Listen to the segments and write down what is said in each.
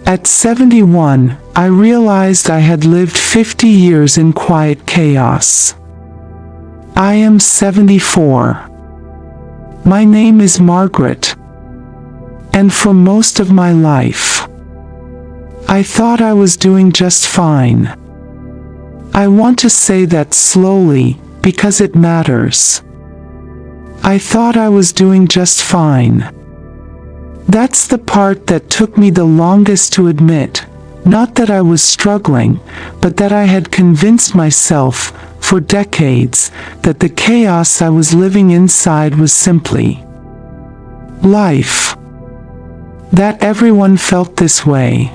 At 71, I realized I had lived 50 years in quiet chaos. I am 74. My name is Margaret. And for most of my life, I thought I was doing just fine. I want to say that slowly, because it matters. I thought I was doing just fine. That's the part that took me the longest to admit, not that I was struggling, but that I had convinced myself, for decades, that the chaos I was living inside was simply life. That everyone felt this way.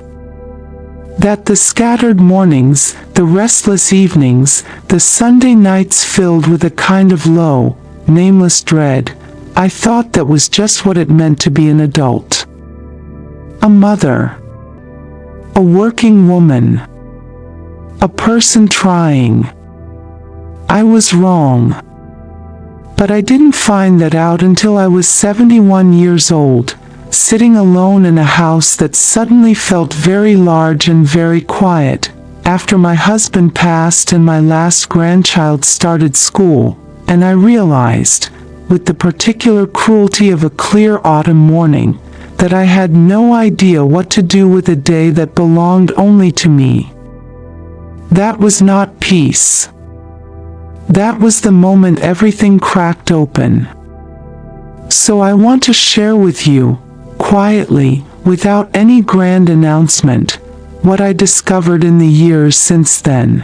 That the scattered mornings, the restless evenings, the Sunday nights filled with a kind of low, nameless dread, I thought that was just what it meant to be an adult. A mother. A working woman. A person trying. I was wrong. But I didn't find that out until I was 71 years old, sitting alone in a house that suddenly felt very large and very quiet, after my husband passed and my last grandchild started school, and I realized, with the particular cruelty of a clear autumn morning, that I had no idea what to do with a day that belonged only to me. That was not peace. That was the moment everything cracked open. So I want to share with you, quietly, without any grand announcement, what I discovered in the years since then.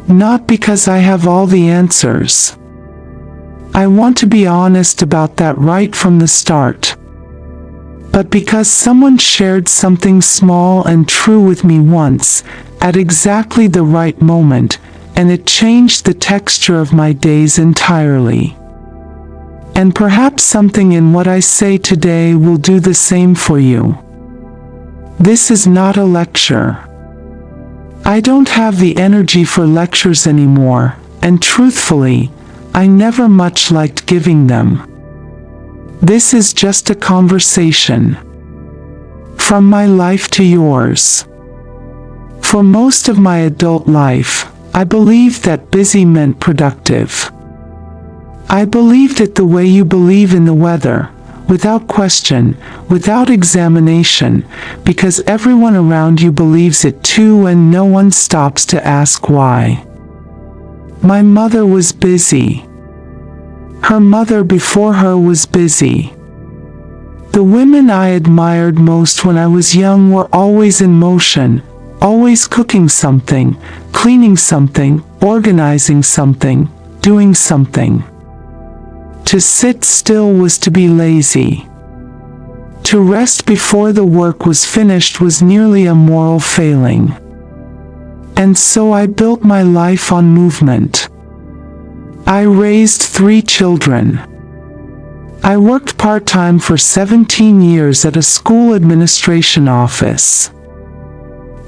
Not because I have all the answers. I want to be honest about that right from the start. But because someone shared something small and true with me once, at exactly the right moment, and it changed the texture of my days entirely. And perhaps something in what I say today will do the same for you. This is not a lecture. I don't have the energy for lectures anymore, and truthfully, I never much liked giving them. This is just a conversation. From my life to yours. For most of my adult life, I believed that busy meant productive. I believed it the way you believe in the weather, without question, without examination, because everyone around you believes it too and no one stops to ask why. My mother was busy. Her mother before her was busy. The women I admired most when I was young were always in motion, always cooking something, cleaning something, organizing something, doing something. To sit still was to be lazy. To rest before the work was finished was nearly a moral failing. And so I built my life on movement. I raised 3 children. I worked part-time for 17 years at a school administration office.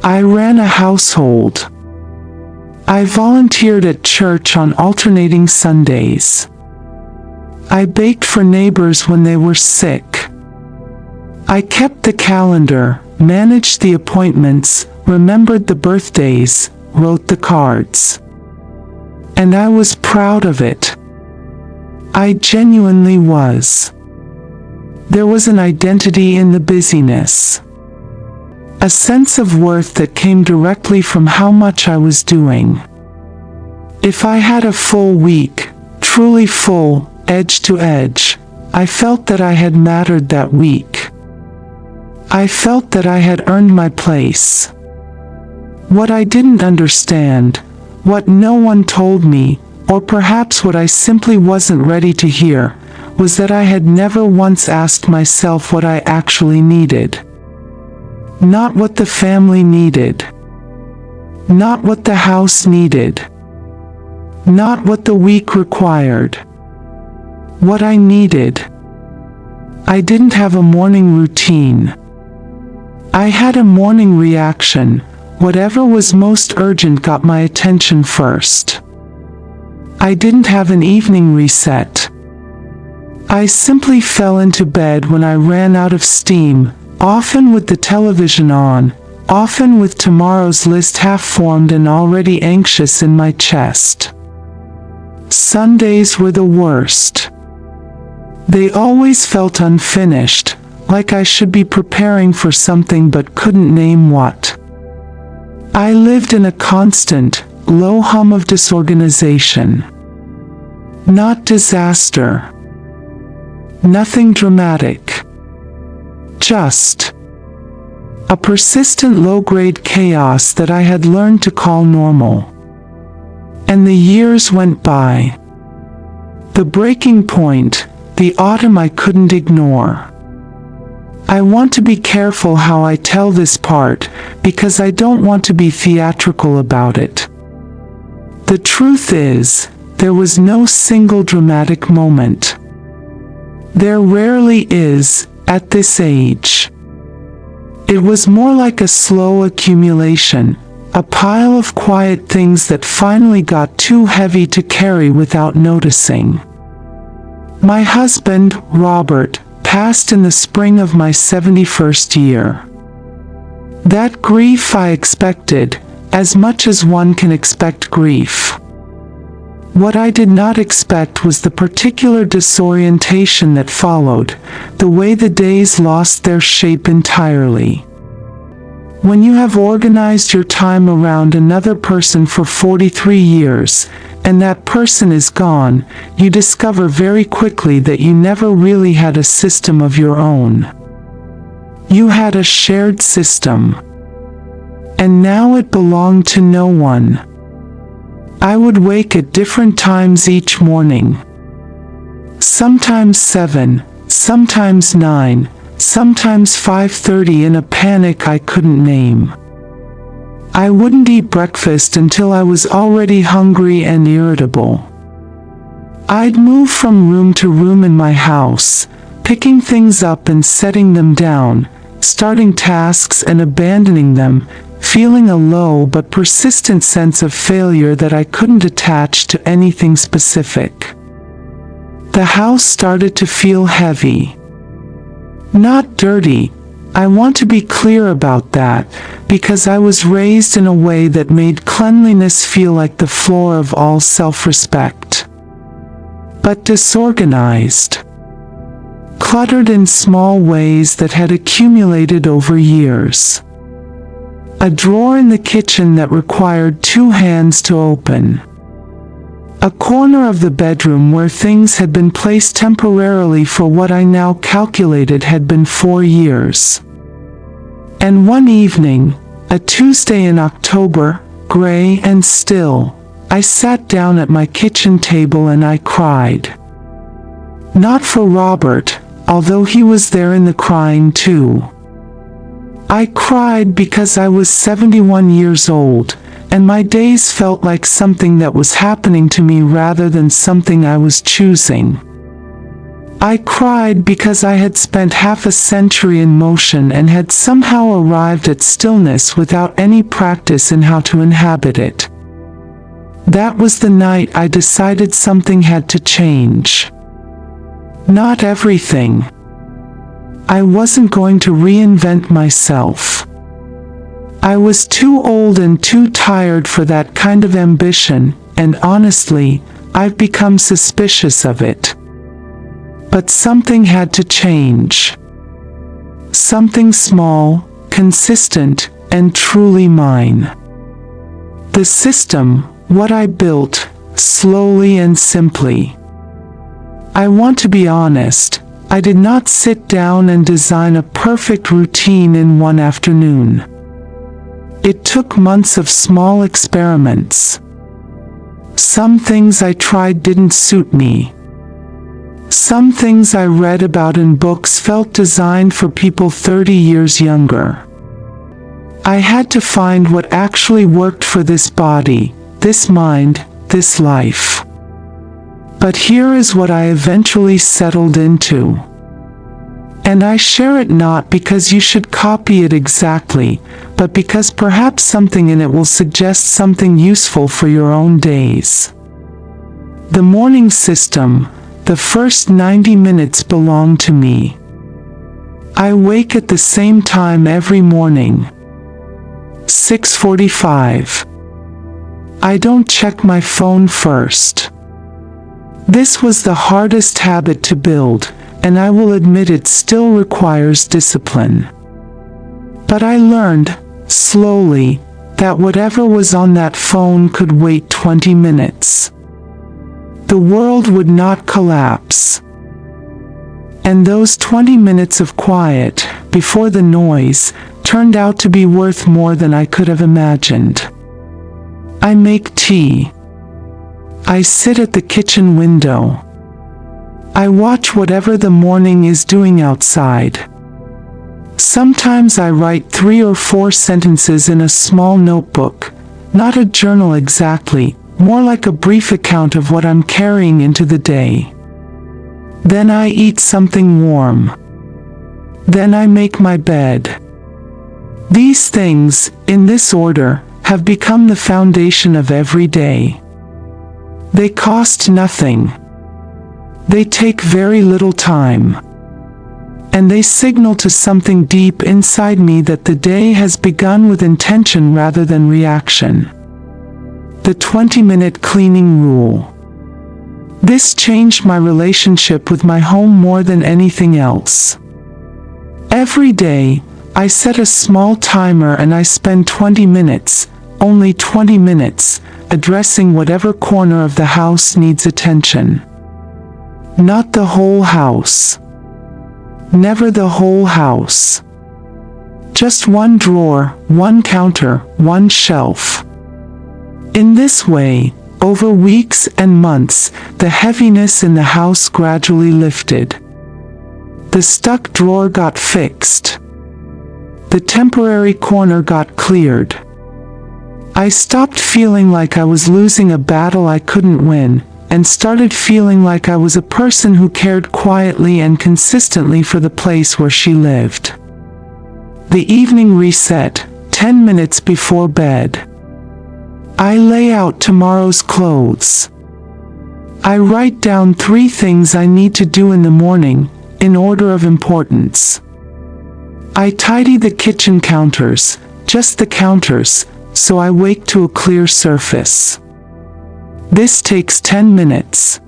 I ran a household. I volunteered at church on alternating Sundays. I baked for neighbors when they were sick. I kept the calendar, managed the appointments, remembered the birthdays, wrote the cards. And I was proud of it. I genuinely was. There was an identity in the busyness. A sense of worth that came directly from how much I was doing. If I had a full week, truly full, edge to edge, I felt that I had mattered that week. I felt that I had earned my place. What I didn't understand, what no one told me, or perhaps what I simply wasn't ready to hear, was that I had never once asked myself what I actually needed. Not what the family needed. Not what the house needed. Not what the week required. What I needed. I didn't have a morning routine. I had a morning reaction. Whatever was most urgent got my attention first. I didn't have an evening reset. I simply fell into bed when I ran out of steam, often with the television on, often with tomorrow's list half-formed and already anxious in my chest. Sundays were the worst. They always felt unfinished, like I should be preparing for something but couldn't name what. I lived in a constant, low hum of disorganization. Not disaster. Nothing dramatic. Just a persistent low-grade chaos that I had learned to call normal. And the years went by. The breaking point, the autumn I couldn't ignore. I want to be careful how I tell this part, because I don't want to be theatrical about it. The truth is, there was no single dramatic moment. There rarely is, at this age. It was more like a slow accumulation, a pile of quiet things that finally got too heavy to carry without noticing. My husband, Robert, passed in the spring of my 71st year. That grief I expected, as much as one can expect grief. What I did not expect was the particular disorientation that followed, the way the days lost their shape entirely. When you have organized your time around another person for 43 years, and that person is gone, you discover very quickly that you never really had a system of your own. You had a shared system. And now it belonged to no one. I would wake at different times each morning. Sometimes 7, sometimes 9, sometimes 5:30 in a panic I couldn't name. I wouldn't eat breakfast until I was already hungry and irritable. I'd move from room to room in my house, picking things up and setting them down, starting tasks and abandoning them, feeling a low but persistent sense of failure that I couldn't attach to anything specific. The house started to feel heavy. Not dirty. I want to be clear about that, because I was raised in a way that made cleanliness feel like the floor of all self-respect. But disorganized. Cluttered in small ways that had accumulated over years. A drawer in the kitchen that required 2 hands to open. A corner of the bedroom where things had been placed temporarily for what I now calculated had been 4 years. And one evening, a Tuesday in October, gray and still, I sat down at my kitchen table and I cried. Not for Robert, although he was there in the crying too. I cried because I was 71 years old, and my days felt like something that was happening to me rather than something I was choosing. I cried because I had spent half a century in motion and had somehow arrived at stillness without any practice in how to inhabit it. That was the night I decided something had to change. Not everything. I wasn't going to reinvent myself. I was too old and too tired for that kind of ambition, and honestly, I've become suspicious of it. But something had to change. Something small, consistent, and truly mine. The system, what I built, slowly and simply. I want to be honest, I did not sit down and design a perfect routine in one afternoon. It took months of small experiments. Some things I tried didn't suit me. Some things I read about in books felt designed for people 30 years younger. I had to find what actually worked for this body, this mind, this life. But here is what I eventually settled into. And I share it not because you should copy it exactly, but because perhaps something in it will suggest something useful for your own days. The morning system, the first 90 minutes belong to me. I wake at the same time every morning. 6:45. I don't check my phone first. This was the hardest habit to build, and I will admit it still requires discipline. But I learned, slowly, that whatever was on that phone could wait 20 minutes. The world would not collapse. And those 20 minutes of quiet, before the noise, turned out to be worth more than I could have imagined. I make tea. I sit at the kitchen window. I watch whatever the morning is doing outside. Sometimes I write 3 or 4 sentences in a small notebook, not a journal exactly, more like a brief account of what I'm carrying into the day. Then I eat something warm. Then I make my bed. These things, in this order, have become the foundation of every day. They cost nothing. They take very little time. And they signal to something deep inside me that the day has begun with intention rather than reaction. The 20-minute cleaning rule. This changed my relationship with my home more than anything else. Every day, I set a small timer and I spend 20 minutes, only 20 minutes, addressing whatever corner of the house needs attention. Not the whole house. Never the whole house. Just one drawer, one counter, one shelf. In this way, over weeks and months, the heaviness in the house gradually lifted. The stuck drawer got fixed. The temporary corner got cleared. I stopped feeling like I was losing a battle I couldn't win, and started feeling like I was a person who cared quietly and consistently for the place where she lived. The evening reset, 10 minutes before bed. I lay out tomorrow's clothes. I write down 3 things I need to do in the morning, in order of importance. I tidy the kitchen counters, just the counters, so I wake to a clear surface. This takes 10 minutes.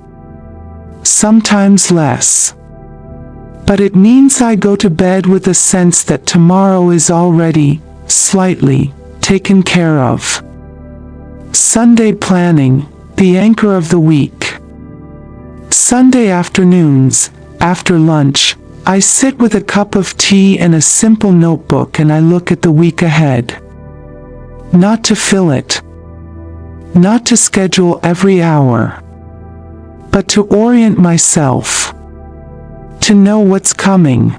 Sometimes less. But it means I go to bed with a sense that tomorrow is already, slightly, taken care of. Sunday planning, the anchor of the week. Sunday afternoons, after lunch, I sit with a cup of tea and a simple notebook and I look at the week ahead. Not to fill it. Not to schedule every hour. But to orient myself. To know what's coming.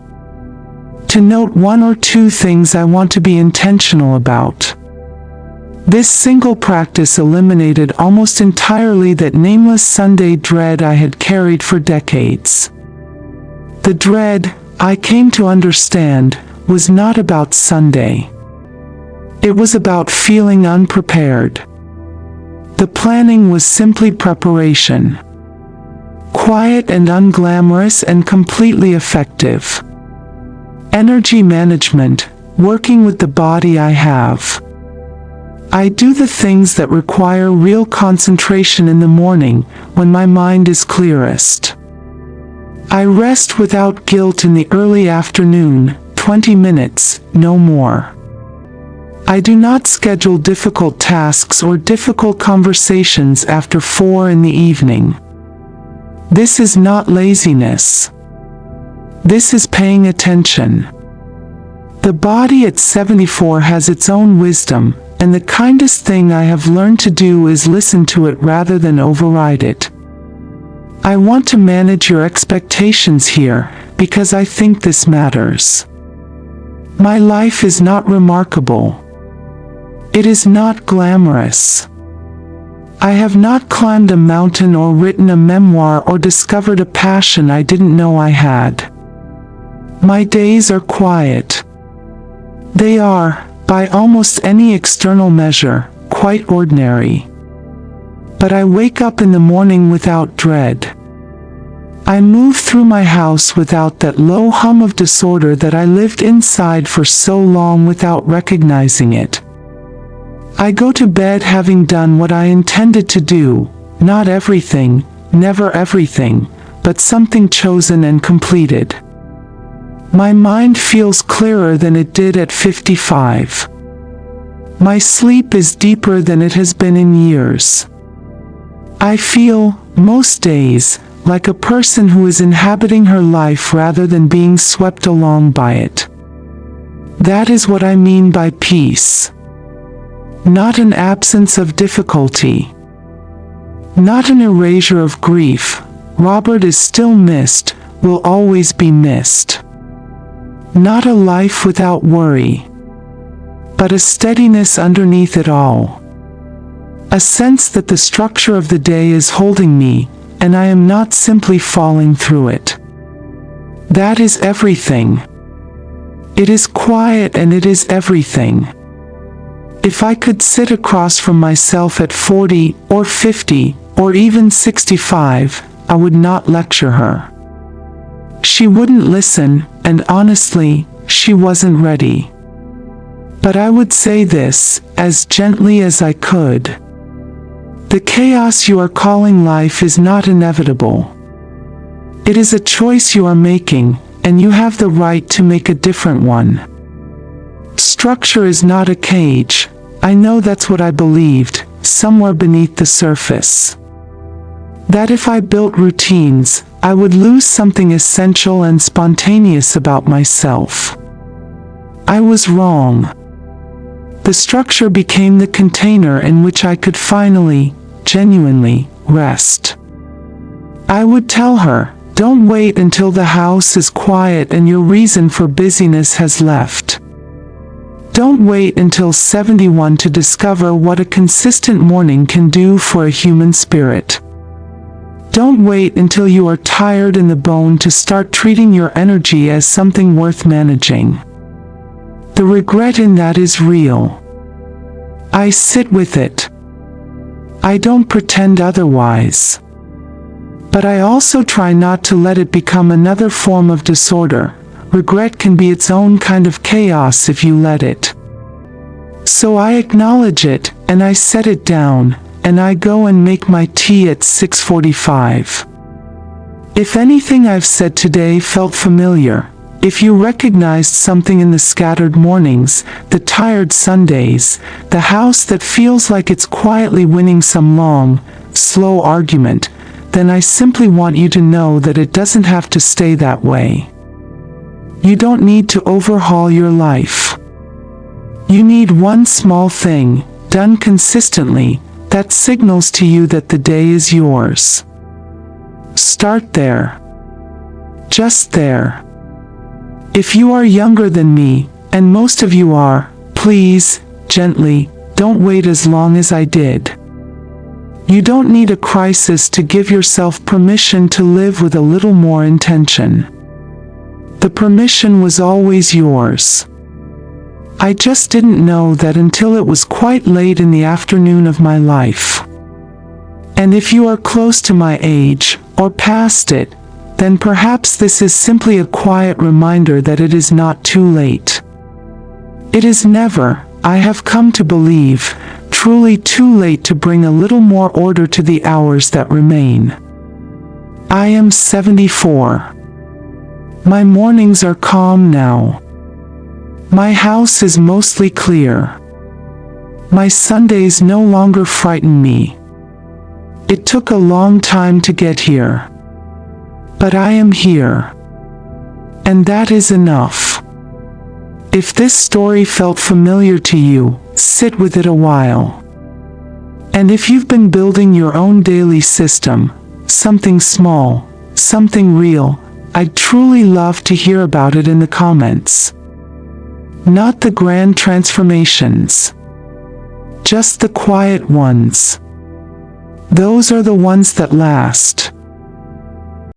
To note 1 or 2 things I want to be intentional about. This single practice eliminated almost entirely that nameless Sunday dread I had carried for decades. The dread, I came to understand, was not about Sunday. It was about feeling unprepared. The planning was simply preparation. Quiet and unglamorous and completely effective. Energy management, working with the body I have. I do the things that require real concentration in the morning, when my mind is clearest. I rest without guilt in the early afternoon, 20 minutes, no more. I do not schedule difficult tasks or difficult conversations after 4 in the evening. This is not laziness. This is paying attention. The body at 74 has its own wisdom, and the kindest thing I have learned to do is listen to it rather than override it. I want to manage your expectations here, because I think this matters. My life is not remarkable. It is not glamorous. I have not climbed a mountain or written a memoir or discovered a passion I didn't know I had. My days are quiet. They are, by almost any external measure, quite ordinary. But I wake up in the morning without dread. I move through my house without that low hum of disorder that I lived inside for so long without recognizing it. I go to bed having done what I intended to do, not everything, never everything, but something chosen and completed. My mind feels clearer than it did at 55. My sleep is deeper than it has been in years. I feel, most days, like a person who is inhabiting her life rather than being swept along by it. That is what I mean by peace. Not an absence of difficulty. Not an erasure of grief. Robert is still missed, will always be missed. Not a life without worry, but a steadiness underneath it all. A sense that the structure of the day is holding me, and I am not simply falling through it. That is everything. It is quiet and it is everything. If I could sit across from myself at 40 or 50 or even 65, I would not lecture her. She wouldn't listen, and honestly, she wasn't ready. But I would say this, as gently as I could. The chaos you are calling life is not inevitable. It is a choice you are making, and you have the right to make a different one. Structure is not a cage. I know that's what I believed, somewhere beneath the surface. That if I built routines, I would lose something essential and spontaneous about myself. I was wrong. The structure became the container in which I could finally, genuinely, rest. I would tell her, don't wait until the house is quiet and your reason for busyness has left. Don't wait until 71 to discover what a consistent morning can do for a human spirit. Don't wait until you are tired in the bone to start treating your energy as something worth managing. The regret in that is real. I sit with it. I don't pretend otherwise. But I also try not to let it become another form of disorder. Regret can be its own kind of chaos if you let it. So I acknowledge it, and I set it down, and I go and make my tea at 6:45. If anything I've said today felt familiar, if you recognized something in the scattered mornings, the tired Sundays, the house that feels like it's quietly winning some long, slow argument, then I simply want you to know that it doesn't have to stay that way. You don't need to overhaul your life. You need one small thing, done consistently, that signals to you that the day is yours. Start there. Just there. If you are younger than me, and most of you are, please, gently, don't wait as long as I did. You don't need a crisis to give yourself permission to live with a little more intention. The permission was always yours. I just didn't know that until it was quite late in the afternoon of my life. And if you are close to my age, or past it, then perhaps this is simply a quiet reminder that it is not too late. It is never, I have come to believe, truly too late to bring a little more order to the hours that remain. I am 74. My mornings are calm now. My house is mostly clear. My Sundays no longer frighten me. It took a long time to get here. But I am here. And that is enough. If this story felt familiar to you, sit with it a while. And if you've been building your own daily system, something small, something real, I'd truly love to hear about it in the comments. Not the grand transformations. Just the quiet ones. Those are the ones that last.